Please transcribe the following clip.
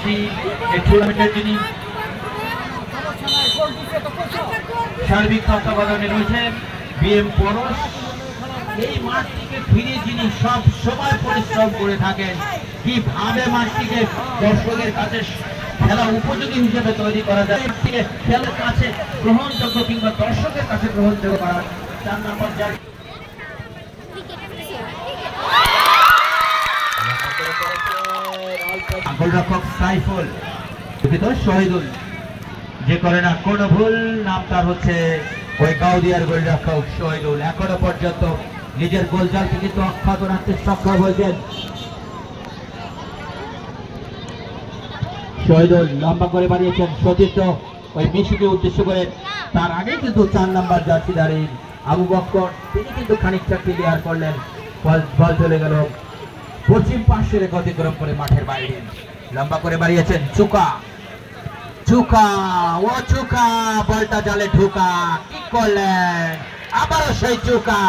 জানিয়েছি এই টুর্নামেন্টের যিনি সার্বিক তত্ত্বাবধানে রয়েছেন বিএম পরশ, এই মাঠটিকে ফিরে যিনি সব সময় পরিশ্রম করে থাকেন কিভাবে মাঠটিকে দর্শকের কাছে খেলা উপযোগী হিসেবে তৈরি করা যায়, খেলার কাছে গ্রহণযোগ্য কিংবা দর্শকের কাছে গ্রহণযোগ্য করা। 4 নম্বর জায়গা গোলরক্ষক সাইফুল, শহীদুল যে করে না কোনো ভুল, নাম তার হচ্ছে ওই গাউদিয়ার গোলরক্ষক শহীদুল। এখনো পর্যন্ত নিজের গোলজালকে কিন্তু অক্ষত রাখতে সক্ষম হয়েছেন শহীদুল। লম্বা করে বাড়িয়েছেন সতীর্থ ওই মিশুকে উদ্দেশ্য করে, তার আগে কিন্তু 4 নম্বর জার্সিধারী আবু বকর তিনি কিন্তু খানিকটা ক্লিয়ার করলেন, বল চলে গেল পশ্চিম পাশের অতিক্রম করে মাঠের বাইরে। লম্বা করে বাড়িয়েছেন চুকা, চুকা ও চুকা, বলটা জালে ঢুকা, কি করলেন আবারও সেই চুকা,